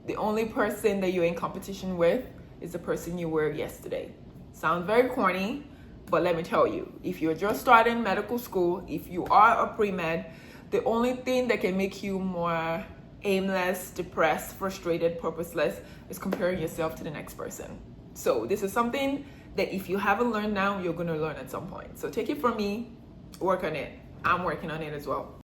The only person that you're in competition with is the person you were yesterday. Sounds very corny, but let me tell you, if you're just starting medical school, if you are a pre-med, the only thing that can make you more aimless, depressed, frustrated, purposeless is comparing yourself to the next person. So this is something that if you haven't learned now, you're going to learn at some point. So take it from me, work on it. I'm working on it as well.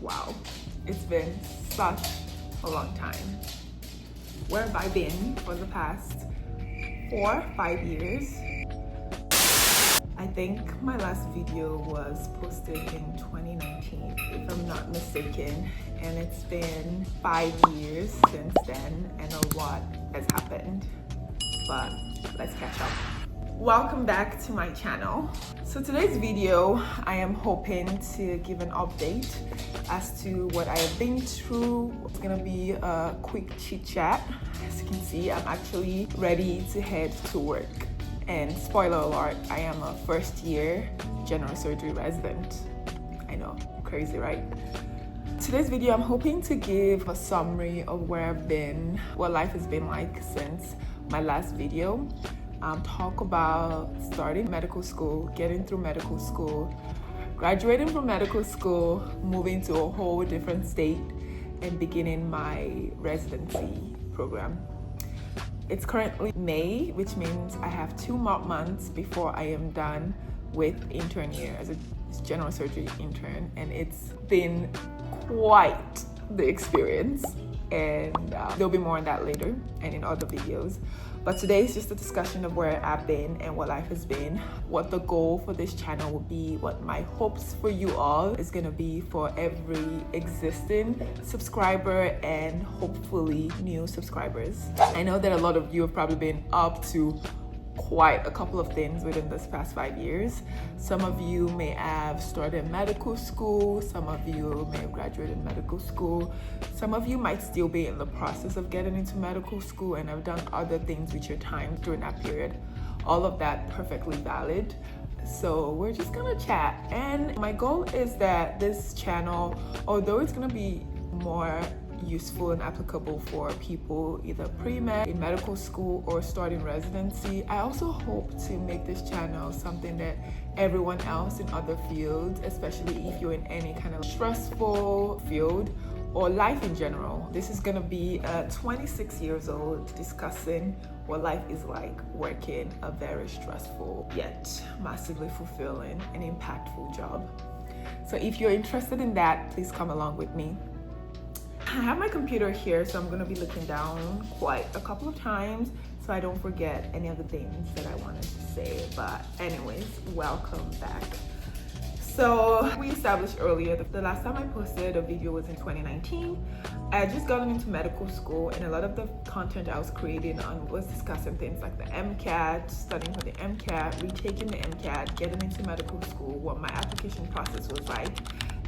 Wow, it's been such a long time. Where have I been for the past 4-5 years? I think my last video was posted in 2019, if I'm not mistaken, and it's been 5 years since then, and a lot has happened, but let's catch up. Welcome back to my channel. So today's video, I am hoping to give an update as to what I have been through. It's gonna be a quick chit chat. As you can see, I'm actually ready to head to work. And spoiler alert, I am a first year general surgery resident. I know, crazy, right? Today's video, I'm hoping to give a summary of where I've been, what life has been like since my last video. Talk about starting medical school, getting through medical school, graduating from medical school, moving to a whole different state, and beginning my residency program. It's currently May, which means I have 2 more months before I am done with intern year as a general surgery intern, and it's been quite the experience, and there'll be more on that later and in other videos. But today is just a discussion of where I've been and what life has been, what the goal for this channel will be, what my hopes for you all is gonna be for every existing subscriber and hopefully new subscribers. I know that a lot of you have probably been up to quite a couple of things within this past 5 years. Some of you may have started medical school, some of you may have graduated medical school, some of you might still be in the process of getting into medical school and have done other things with your time during that period. All of that perfectly valid. So we're just gonna chat, and my goal is that this channel, although it's gonna be more useful and applicable for people either pre-med, in medical school, or starting residency, I also hope to make this channel something that everyone else in other fields, especially if you're in any kind of stressful field or life in general. This is gonna be 26 years old discussing what life is like working a very stressful yet massively fulfilling and impactful job. So if you're interested in that, please come along with me. I have my computer here, so I'm going to be looking down quite a couple of times so I don't forget any of the things that I wanted to say. But anyways, welcome back. So we established earlier that the last time I posted a video was in 2019. I had just gotten into medical school, and a lot of the content I was creating on was discussing things like the MCAT, studying for the MCAT, retaking the MCAT, getting into medical school, what my application process was like.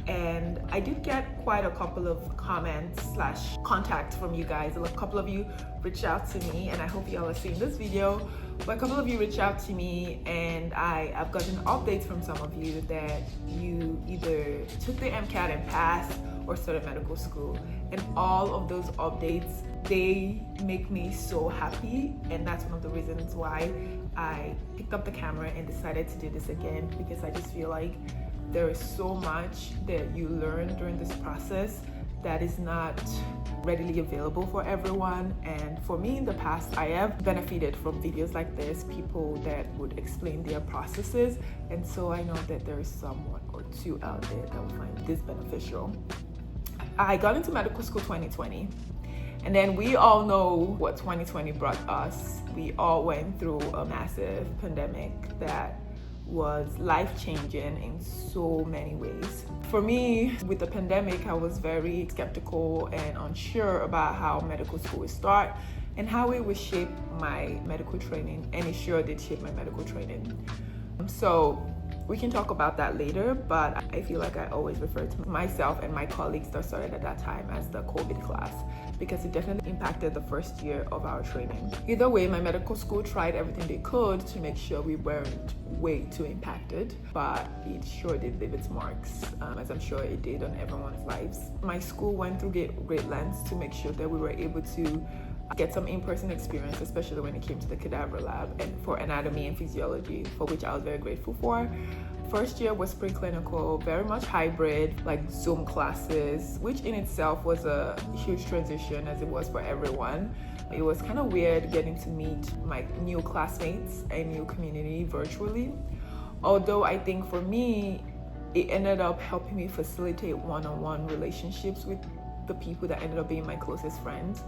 And I did get quite a couple of comments / contacts from you guys. A couple of you reached out to me, and I hope y'all are seeing this video. But a couple of you reached out to me, and I've gotten updates from some of you that you either took the MCAT and passed or started medical school. And all of those updates, they make me so happy, and that's one of the reasons why I picked up the camera and decided to do this again, because I just feel like there is so much that you learn during this process that is not readily available for everyone. And for me in the past, I have benefited from videos like this, people that would explain their processes. And so I know that there is someone or two out there that will find this beneficial. I got into medical school 2020. And then we all know what 2020 brought us. We all went through a massive pandemic that was life-changing in so many ways. For me, with the pandemic, I was very skeptical and unsure about how medical school would start and how it would shape my medical training, and it sure did shape my medical training. So We can talk about that later, but I feel like I always refer to myself and my colleagues that started at that time as the COVID class, because it definitely impacted the first year of our training. Either way, my medical school tried everything they could to make sure we weren't way too impacted, but it sure did leave its marks, as I'm sure it did on everyone's lives. My school went through great lengths to make sure that we were able to get some in-person experience, especially when it came to the cadaver lab and for anatomy and physiology, for which I was very grateful for. First year was preclinical, very much hybrid, like Zoom classes, which in itself was a huge transition, as it was for everyone. It was kind of weird getting to meet my new classmates and new community virtually. Although I think for me, it ended up helping me facilitate one-on-one relationships with the people that ended up being my closest friends,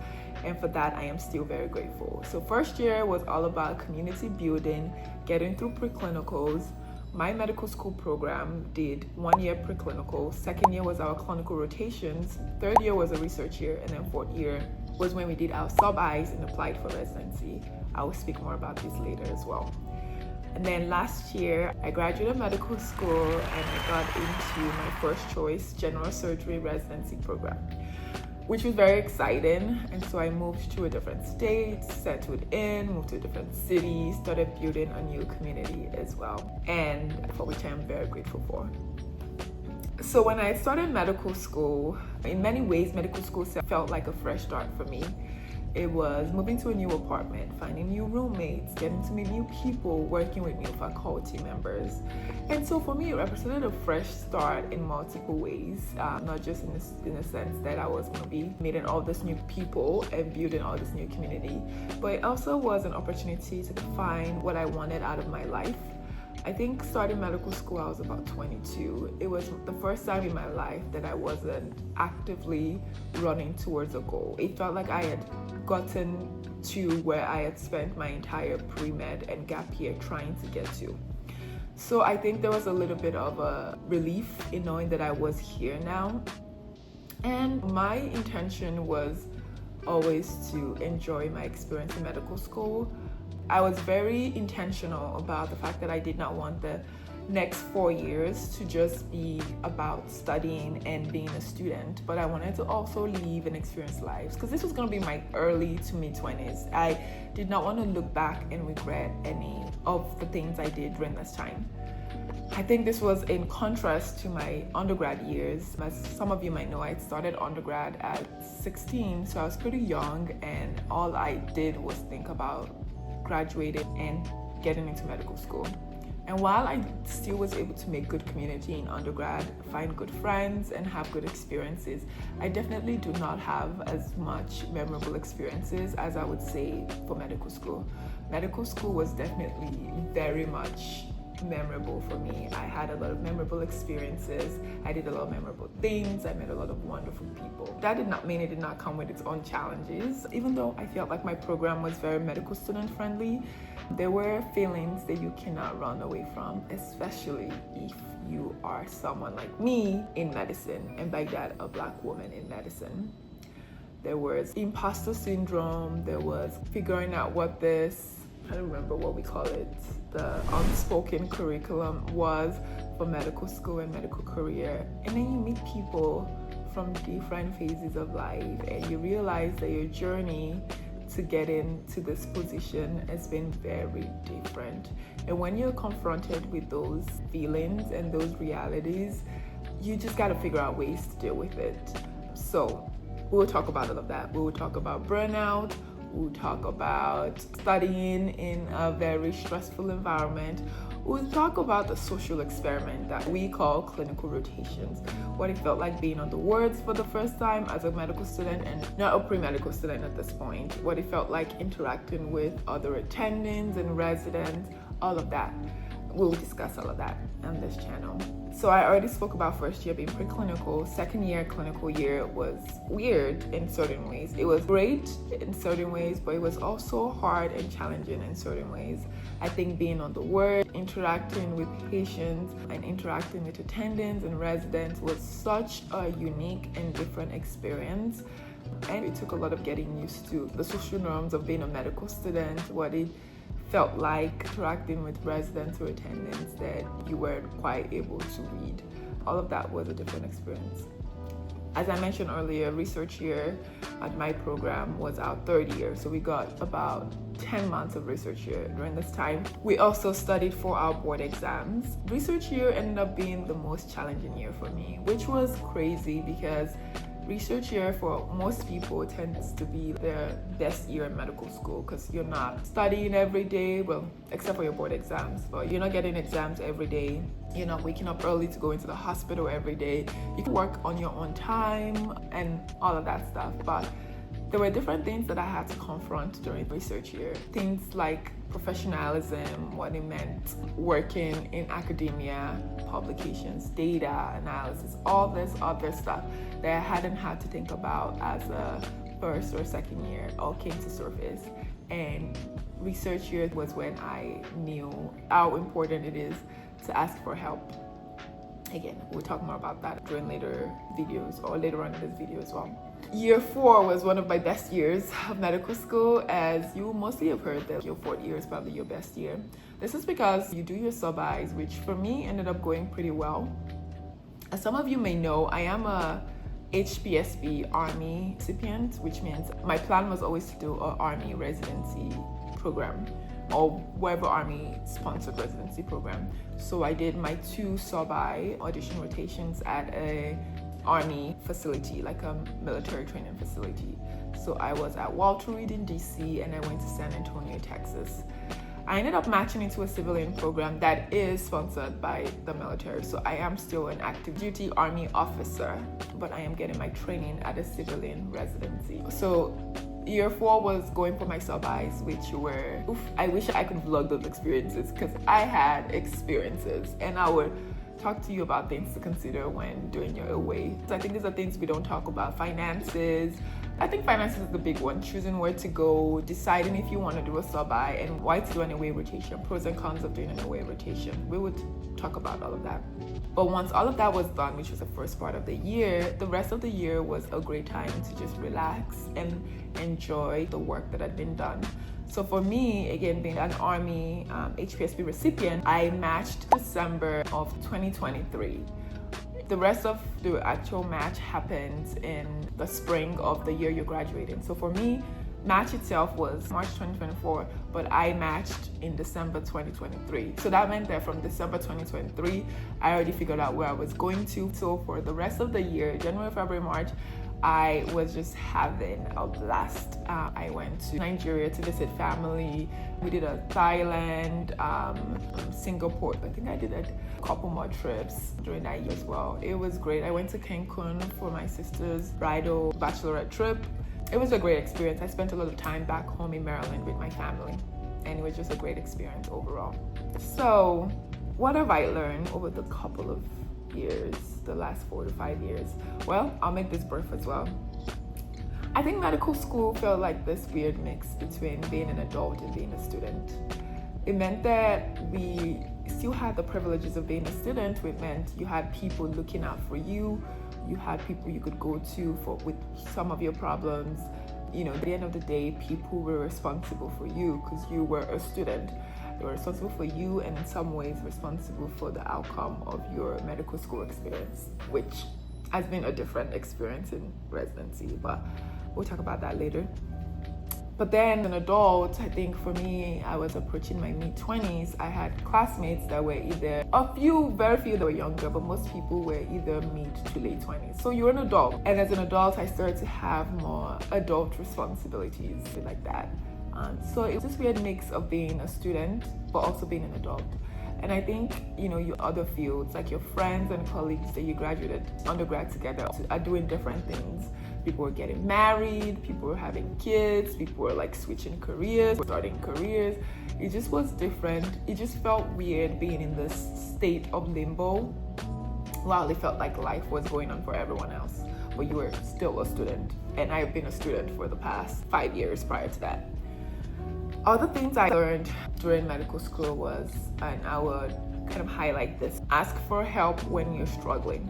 and for that I am still very grateful. So first year was all about community building, getting through preclinicals. My medical school program did 1 year preclinical, second year was our clinical rotations, third year was a research year, and then fourth year was when we did our sub-Is and applied for residency. I will speak more about this later as well. And then last year, I graduated medical school and I got into my first choice general surgery residency program, which was very exciting. And so I moved to a different state, settled in, moved to a different city, started building a new community as well, and for which I am very grateful for. So when I started medical school, in many ways, medical school felt like a fresh start for me. It was moving to a new apartment, finding new roommates, getting to meet new people, working with new faculty members. And so for me, it represented a fresh start in multiple ways, not just in the sense that I was going to be meeting all these new people and building all this new community, but it also was an opportunity to define what I wanted out of my life. I think starting medical school, I was about 22. It was the first time in my life that I wasn't actively running towards a goal. It felt like I had gotten to where I had spent my entire pre-med and gap year trying to get to. So I think there was a little bit of a relief in knowing that I was here now. And my intention was always to enjoy my experience in medical school. I was very intentional about the fact that I did not want the next 4 years to just be about studying and being a student, but I wanted to also live and experience lives, because this was going to be my early to mid 20s. I did not want to look back and regret any of the things I did during this time. I think this was in contrast to my undergrad years. As some of you might know, I started undergrad at 16, so I was pretty young, and all I did was think about graduating and getting into medical school. And while I still was able to make good community in undergrad, find good friends, and have good experiences, I definitely do not have as much memorable experiences as I would say for medical school. Medical school was definitely very much memorable for me. I had a lot of memorable experiences. I did a lot of memorable things. I met a lot of wonderful people. That did not mean it did not come with its own challenges. Even though I felt like my program was very medical student friendly, there were feelings that you cannot run away from, especially if you are someone like me in medicine, and by that, a Black woman in medicine. There was imposter syndrome. There was figuring out what this, I don't remember what we call it, the unspoken curriculum was for medical school and medical career. And then you meet people from different phases of life, and you realize that your journey to get into this position has been very different. And when you're confronted with those feelings and those realities, you just got to figure out ways to deal with it. So we'll talk about all of that. We'll talk about burnout. We'll talk about studying in a very stressful environment. We'll talk about the social experiment that we call clinical rotations, what it felt like being on the wards for the first time as a medical student and not a pre-medical student at this point, what it felt like interacting with other attendings and residents, all of that. We'll discuss all of that on this channel. So I already spoke about first year being preclinical. Second year, clinical year, was weird in certain ways. It was great in certain ways, but it was also hard and challenging in certain ways. I think being on the ward, interacting with patients and interacting with attendants and residents was such a unique and different experience. And it took a lot of getting used to the social norms of being a medical student, what it felt like interacting with residents or attendants that you weren't quite able to read. All of that was a different experience. As I mentioned earlier, research year at my program was our third year, so we got about 10 months of research year during this time. We also studied for our board exams. Research year ended up being the most challenging year for me, which was crazy because research year for most people tends to be their best year in medical school because you're not studying every day, well, except for your board exams, but you're not getting exams every day. You're not waking up early to go into the hospital every day. You can work on your own time and all of that stuff, but there were different things that I had to confront during research year. Things like professionalism, what it meant working in academia, publications, data analysis, all this other stuff that I hadn't had to think about as a first or second year all came to surface. And research year was when I knew how important it is to ask for help. Again, we'll talk more about that during later videos or later on in this video as well. Year 4 was one of my best years of medical school, as you mostly have heard that your 4th year is probably your best year. This is because you do your sub-Is, which for me ended up going pretty well. As some of you may know, I am a HPSB Army recipient, which means my plan was always to do an Army residency program or wherever Army sponsored residency program. So I did my 2 sub-I audition rotations at a Army facility, like a military training facility. So I was at Walter Reed in DC and I went to San Antonio, Texas. I ended up matching into a civilian program that is sponsored by the military. So I am still an active duty Army officer, but I am getting my training at a civilian residency. So year 4 was going for my sub-Is, which were, I wish I could vlog those experiences because I had experiences, and I would talk to you about things to consider when doing your away. So I think these are things we don't talk about. Finances. I think finances is the big one. Choosing where to go, deciding if you want to do a sub-I, and why to do an away rotation. Pros and cons of doing an away rotation. We would talk about all of that. But once all of that was done, which was the first part of the year, the rest of the year was a great time to just relax and enjoy the work that had been done. So for me, again, being an Army HPSB recipient, I matched December of 2023. The rest of the actual match happens in the spring of the year you're graduating. So for me, match itself was March 2024, but I matched in December 2023. So that meant that from December 2023, I already figured out where I was going to. So for the rest of the year, January, February, March, I was just having a blast. I went to Nigeria to visit family. We did a Thailand, Singapore. I think I did a couple more trips during that year as well. It was great. I went to Cancun for my sister's bridal bachelorette trip. It was a great experience. I spent a lot of time back home in Maryland with my family, and it was just a great experience overall. So, what have I learned over the couple of years, the last 4 to 5 years? Well, I'll make this brief as well. I think medical school felt like this weird mix between being an adult and being a student. It meant that we still had the privileges of being a student. It meant you had people looking out for you. You had people you could go to with some of your problems. You know, at the end of the day, people were responsible for you because you were a student. They were responsible for you, and in some ways responsible for the outcome of your medical school experience, which has been a different experience in residency, but we'll talk about that later. But then as an adult, I think for me, I was approaching my mid-20s. I had classmates that were either very few that were younger, but most people were either mid to late 20s. So you're an adult. And as an adult, I started to have more adult responsibilities like that. So it was this weird mix of being a student, but also being an adult. And I think, your other fields, like your friends and colleagues that you graduated undergrad together, are doing different things. People were getting married, people were having kids, people were like switching careers, starting careers. It just was different. It just felt weird being in this state of limbo while it felt like life was going on for everyone else, but you were still a student. And I've been a student for the past 5 years prior to that. Other things I learned during medical school was, and I would kind of highlight this, ask for help when you're struggling.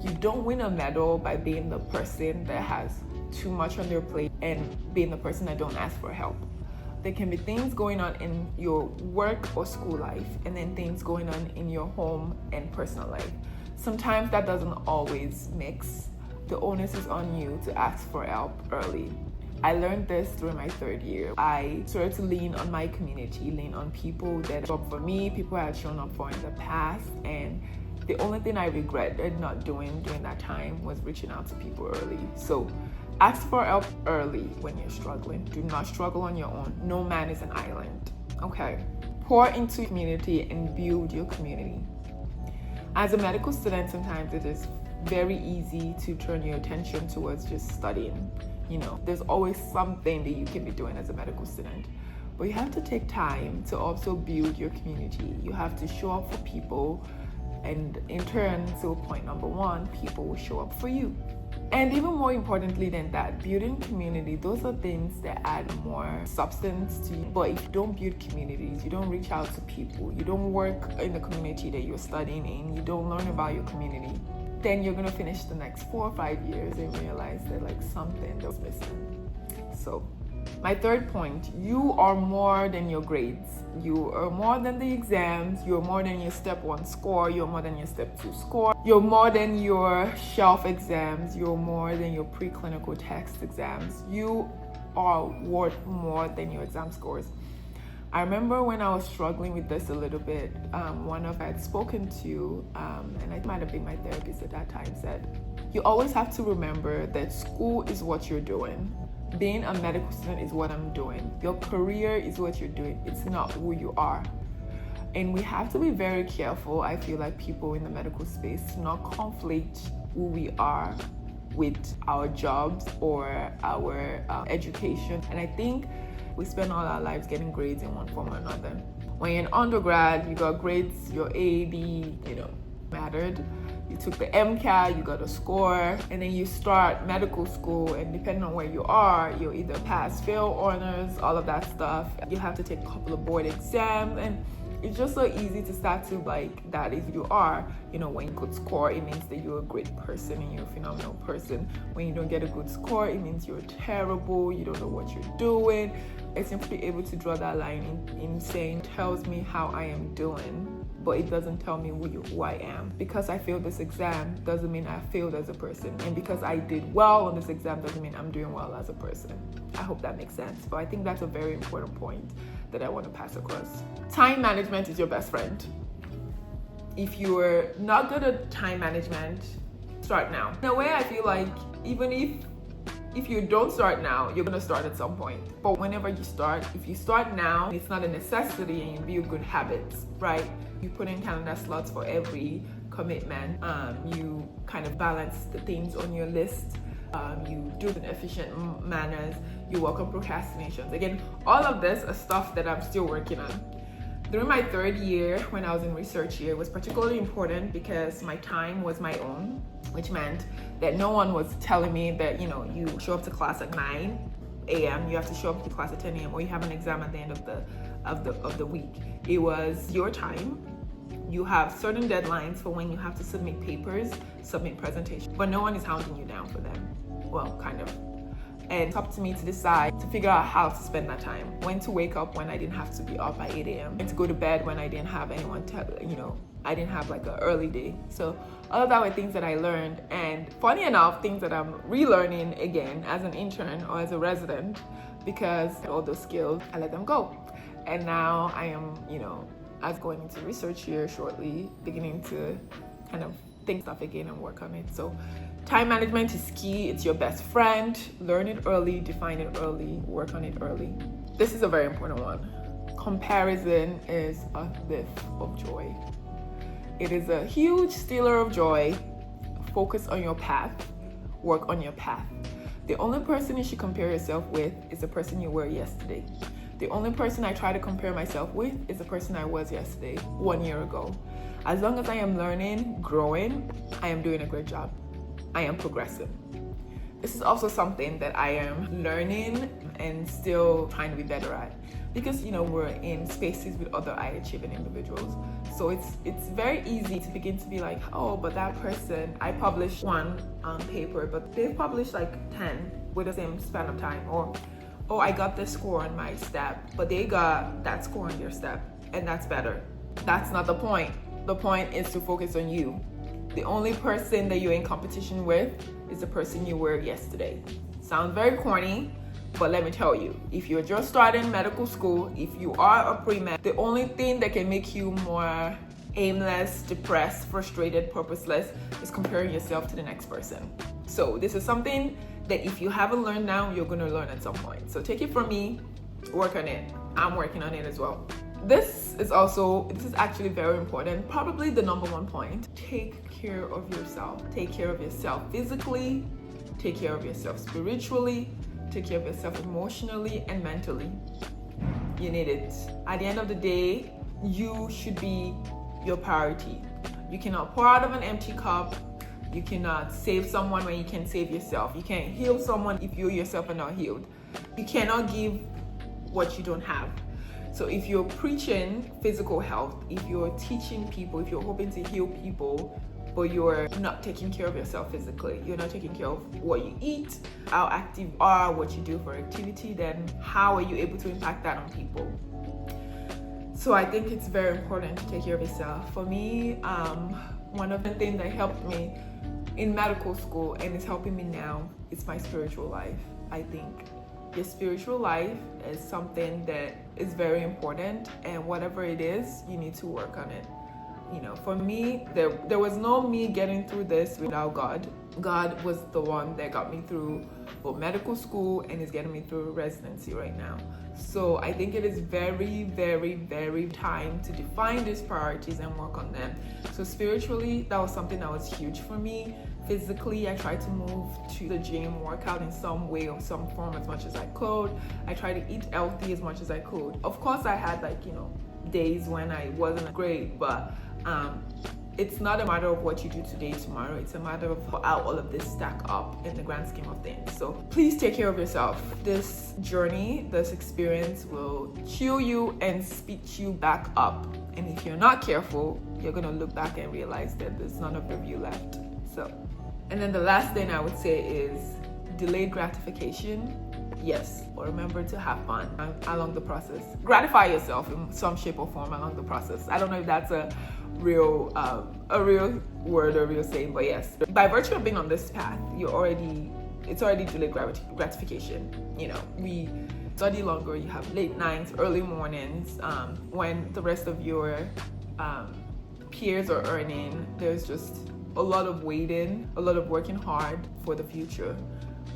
You don't win a medal by being the person that has too much on their plate and being the person that don't ask for help. There can be things going on in your work or school life, and then things going on in your home and personal life. Sometimes that doesn't always mix. The onus is on you to ask for help early. I learned this during my third year. I started to lean on my community, lean on people that showed up for me, people I had shown up for in the past, and the only thing I regretted not doing during that time was reaching out to people early. So ask for help early when you're struggling. Do not struggle on your own. No man is an island. Okay. Pour into your community and build your community. As a medical student, sometimes it is very easy to turn your attention towards just studying. There's always something that you can be doing as a medical student. But you have to take time to also build your community. You have to show up for people, and in turn, so point number one, people will show up for you. And even more importantly than that, building community, those are things that add more substance to you. But if you don't build communities, you don't reach out to people, you don't work in the community that you're studying in, you don't learn about your community, then you're gonna finish the next 4 or 5 years and realize that something was missing. So my third point, you are more than your grades. You are more than the exams. You're more than your step 1 score. You're more than your step 2 score. You're more than your shelf exams. You're more than your preclinical text exams. You are worth more than your exam scores. I remember when I was struggling with this a little bit, one of I had spoken to, and it might have been my therapist at that time, said, you always have to remember that school is what you're doing. Being a medical student is what I'm doing. Your career is what you're doing. It's not who you are. And we have to be very careful, I feel like, people in the medical space, to not conflate who we are with our jobs or our education. And I think we spend all our lives getting grades in one form or another. When you're in undergrad, you got grades, your A, B, mattered. You took the MCAT, you got a score, and then you start medical school, and depending on where you are, you'll either pass, fail, honors, all of that stuff. You have to take a couple of board exams, and it's just so easy to start to like that if you are, when you could score, it means that you're a great person and you're a phenomenal person. When you don't get a good score, it means you're terrible, you don't know what you're doing. It's simply able to draw that line in saying, tells me how I am doing, but it doesn't tell me who I am. Because I failed this exam doesn't mean I failed as a person. And because I did well on this exam doesn't mean I'm doing well as a person. I hope that makes sense. But I think that's a very important point that I want to pass across. Time management is your best friend. If you're not good at time management, start now. In a way, I feel like even if you don't start now, you're gonna start at some point. But whenever you start, if you start now, it's not a necessity and you build good habits, right? You put in calendar slots for every commitment. You kind of balance the things on your list. You do it in efficient manners. You work on procrastinations. Again, all of this is stuff that I'm still working on. During my third year, when I was in research year, it was particularly important because my time was my own, which meant that no one was telling me that, you show up to class at 9 a.m., you have to show up to class at 10 a.m., or you have an exam at the end of the week. It was your time. You have certain deadlines for when you have to submit papers, submit presentations, but no one is hounding you down for them. Well, kind of. And it's up to me to decide, to figure out how to spend that time. When to wake up when I didn't have to be up by 8 a.m. And to go to bed when I didn't have anyone I didn't have like an early day. So all of that were things that I learned. And funny enough, things that I'm relearning again as an intern or as a resident, because all those skills, I let them go. And now I am, as going into research year shortly, beginning to kind of think stuff again and work on it. So time management is key. It's your best friend. Learn it early, define it early, work on it early. This is a very important one. Comparison is a thief of joy. It is a huge stealer of joy. Focus on your path. Work on your path. The only person you should compare yourself with is the person you were yesterday. The only person I try to compare myself with is the person I was yesterday, 1 year ago. As long as I am learning, growing, I am doing a great job. I am progressing. This is also something that I am learning and still trying to be better at, because we're in spaces with other high achieving individuals. So it's very easy to begin to be like, oh, but that person, I published one paper, but they've published like 10 with the same span of time, or oh, I got this score on my step, but they got that score on their step, and that's better. That's not the point. The point is to focus on you. The only person that you're in competition with is the person you were yesterday. Sounds very corny, but let me tell you, if you're just starting medical school, if you are a pre-med, the only thing that can make you more aimless, depressed, frustrated, purposeless is comparing yourself to the next person. So this is something that if you haven't learned now, you're going to learn at some point. So take it from me, work on it. I'm working on it as well. This is actually very important, probably the number one point. Take care of yourself. Take care of yourself physically, take care of yourself spiritually, take care of yourself emotionally and mentally. You need it. At the end of the day, you should be your priority. You cannot pour out of an empty cup. You cannot save someone when you can save yourself. You can't heal someone if you yourself are not healed. You cannot give what you don't have. So if you're preaching physical health, if you're teaching people, if you're hoping to heal people, but you're not taking care of yourself physically, you're not taking care of what you eat, how active you are, what you do for activity, then how are you able to impact that on people? So I think it's very important to take care of yourself. For me, one of the things that helped me in medical school and is helping me now is my spiritual life. I think your spiritual life is something that is very important, and whatever it is, you need to work on it. You know, for me, there was no me getting through this without God. God was the one that got me through both medical school and is getting me through residency right now. So I think it is very, very, very time to define these priorities and work on them. So spiritually, that was something that was huge for me. Physically, I tried to move to the gym, work out in some way or some form as much as I could. I tried to eat healthy as much as I could. Of course, I had days when I wasn't great, but it's not a matter of what you do today, tomorrow. It's a matter of how all of this stack up in the grand scheme of things. So please take care of yourself. This journey, this experience will chew you and speed you back up. And if you're not careful, you're gonna look back and realize that there's none of you left. So, and then the last thing I would say is delayed gratification. Yes, but remember to have fun along the process. Gratify yourself in some shape or form along the process. I don't know if that's a real word or real saying, but yes, by virtue of being on this path, it's already delayed gratification. You know, we study longer, you have late nights, early mornings, when the rest of your peers are earning. There's just a lot of waiting, a lot of working hard for the future.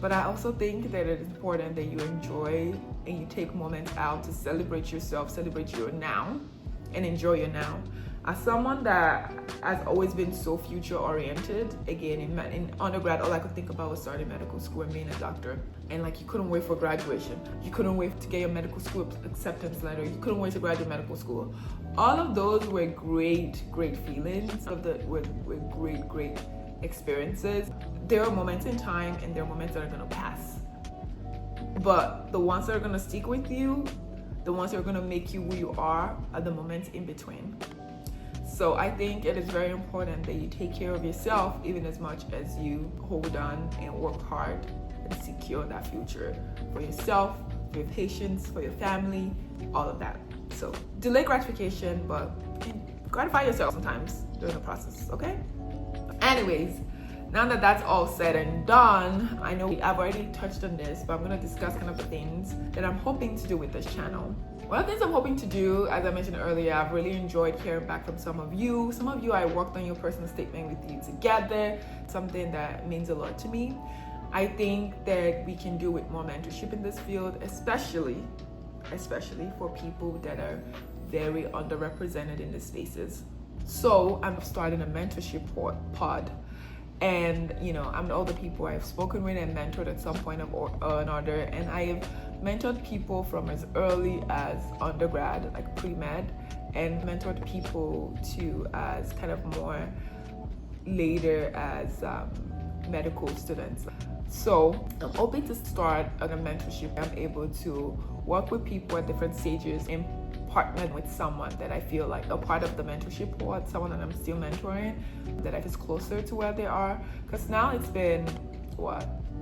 But I also think that it is important that you enjoy and you take moments out to celebrate yourself, celebrate your now, and enjoy your now. As someone that has always been so future oriented, again, in undergrad, all I could think about was starting medical school and being a doctor. And you couldn't wait for graduation. You couldn't wait to get your medical school acceptance letter. You couldn't wait to graduate medical school. All of those were great feelings. All of that were great experiences. There are moments in time and there are moments that are going to pass. But the ones that are going to stick with you, the ones that are going to make you who you are the moments in between. So I think it is very important that you take care of yourself even as much as you hold on and work hard and secure that future for yourself, for your patients, for your family, all of that. So delay gratification, but gratify yourself sometimes during the process, okay? Anyways, now that that's all said and done, I know I've already touched on this, but I'm going to discuss kind of the things that I'm hoping to do with this channel. One of the things I'm hoping to do, as I mentioned earlier, I've really enjoyed hearing back from some of you. Some of you, I worked on your personal statement with you together, something that means a lot to me. I think that we can do with more mentorship in this field, especially for people that are very underrepresented in these spaces. So I'm starting a mentorship pod. And I'm all the people I've spoken with and mentored at some point or another, and I have mentored people from as early as undergrad, like pre-med, and mentored people too as kind of more later as medical students. So I'm hoping to start on a mentorship. I'm able to work with people at different stages and partner with someone that I feel like a part of the mentorship board, someone that I'm still mentoring, that I feel closer to where they are. Because now it's been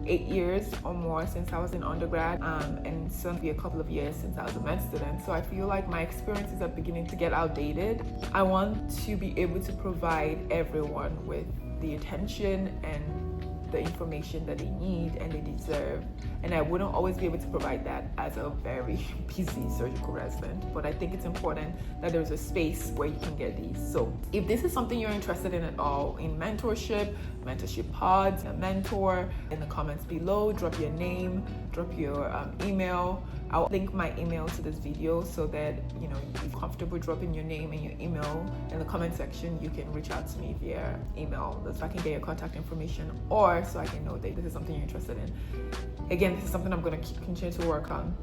8 years or more since I was in undergrad, and soon be a couple of years since I was a med student. So I feel like my experiences are beginning to get outdated. I want to be able to provide everyone with the attention and the information that they need and they deserve, and I wouldn't always be able to provide that as a very busy surgical resident, but I think it's important that there's a space where you can get these. So if this is something you're interested in at all, in mentorship pods, a mentor, in the comments below, drop your name, drop your email. I'll link my email to this video so that you feel comfortable dropping your name and your email in the comment section. You can reach out to me via email so I can get your contact information, or so I can know that this is something you're interested in. Again, this is something I'm going to continue to work on.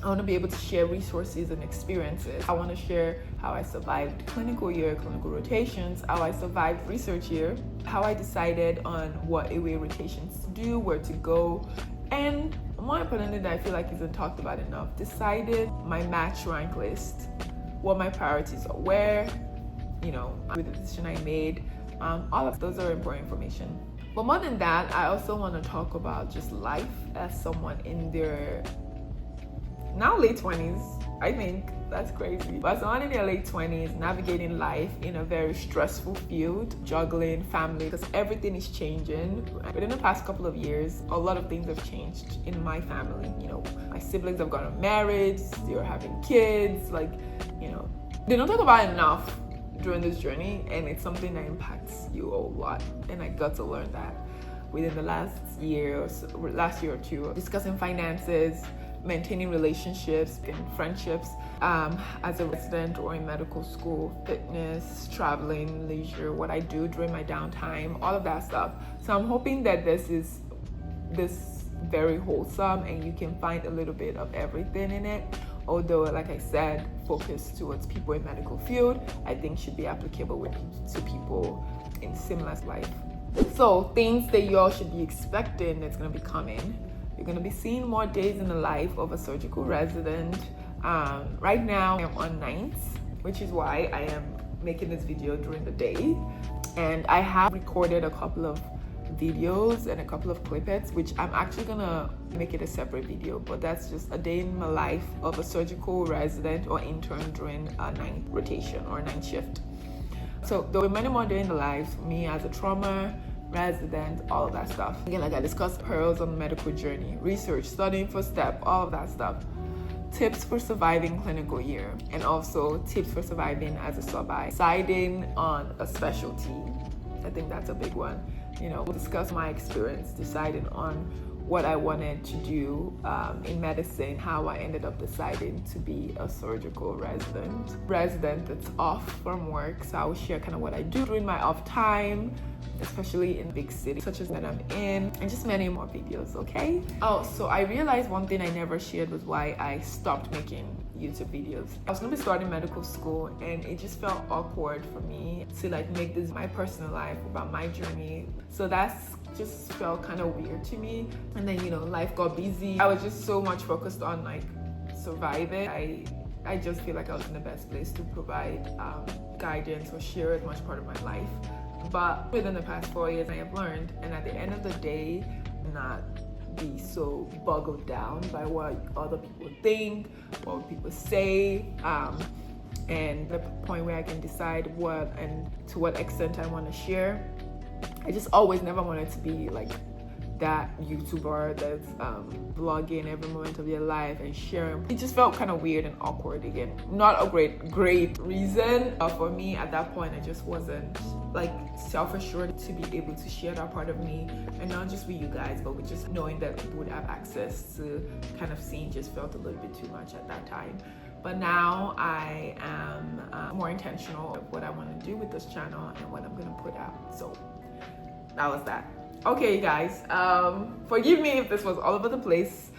I want to be able to share resources and experiences. I want to share how I survived clinical year, clinical rotations, how I survived research year, how I decided on what AWA rotations to do, where to go, and more importantly, that I feel like isn't talked about enough, decided my match rank list, what my priorities are, where, with the decision I made. All of those are important information. But more than that, I also want to talk about just life as someone in their now late 20s. I think that's crazy. But someone in their late 20s navigating life in a very stressful field, juggling family, because everything is changing. Within the past couple of years, a lot of things have changed in my family. My siblings have gotten married, they're having kids, they don't talk about it enough during this journey, and it's something that impacts you a lot. And I got to learn that within the last year or two, discussing finances, maintaining relationships and friendships as a resident or in medical school, fitness, traveling, leisure, what I do during my downtime, all of that stuff. So I'm hoping that this is very wholesome and you can find a little bit of everything in it. Although, like I said, focus towards people in medical field, I think should be applicable to people in similar life. So things that you all should be expecting that's going to be coming. You're going to be seeing more days in the life of a surgical resident. Right now, I'm on nights, which is why I am making this video during the day. And I have recorded a couple of videos and a couple of clippets, which I'm actually going to make it a separate video. But that's just a day in my life of a surgical resident or intern during a night rotation or night shift. So there were many more days in the life for me as a trauma resident, all of that stuff. Again, like I discussed, pearls on the medical journey, research, studying for STEP, all of that stuff. Tips for surviving clinical year, and also tips for surviving as a sub-I. Deciding on a specialty, I think that's a big one. We'll discuss my experience deciding on what I wanted to do in medicine, how I ended up deciding to be a surgical resident that's off from work. So I will share kind of what I do during my off time, especially in big cities such as that I'm in, and just many more videos, okay? Oh, so I realized one thing I never shared was why I stopped making YouTube videos. I was gonna be starting medical school, and it just felt awkward for me to make this my personal life, about my journey. So that's just felt kind of weird to me. And then life got busy. I was just so much focused on surviving. I just feel like I was in the best place to provide guidance or share as much part of my life. But within the past 4 years, I have learned, and at the end of the day, not be so boggled down by what other people think, what people say, and the point where I can decide what and to what extent I want to share. I just always never wanted to be that YouTuber that's vlogging every moment of their life and sharing. It just felt kind of weird and awkward again. Not a great reason. For me at that point, I just wasn't self-assured to be able to share that part of me, and not just with you guys, but with just knowing that people would have access to kind of seeing just felt a little bit too much at that time. But now I am more intentional of what I want to do with this channel and what I'm going to put out. So that was that. Okay, you guys, forgive me if this was all over the place.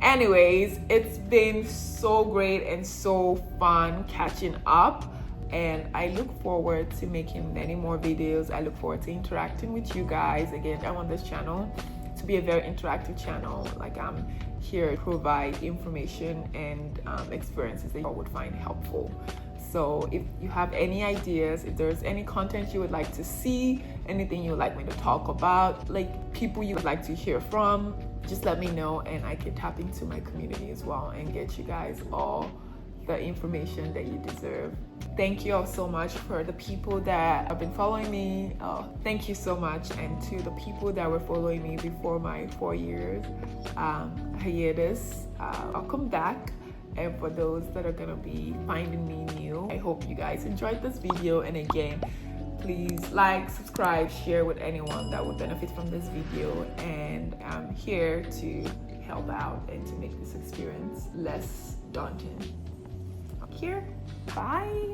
Anyways, it's been so great and so fun catching up, and I look forward to making many more videos. I look forward to interacting with you guys. Again, I want this channel to to be a very interactive channel. Like, I'm here to provide information and experiences that you all would find helpful. So if you have any ideas, if there's any content you would like to see, anything you would like me to talk about, like people you would like to hear from, just let me know and I can tap into my community as well and get you guys all the information that you deserve. Thank you all so much for the people that have been following me. Thank you so much. And to the people that were following me before my 4 years hiatus, welcome back. And for those that are gonna be finding me new, I hope you guys enjoyed this video. And again, please like, subscribe, share with anyone that would benefit from this video. And I'm here to help out and to make this experience less daunting. Here, bye.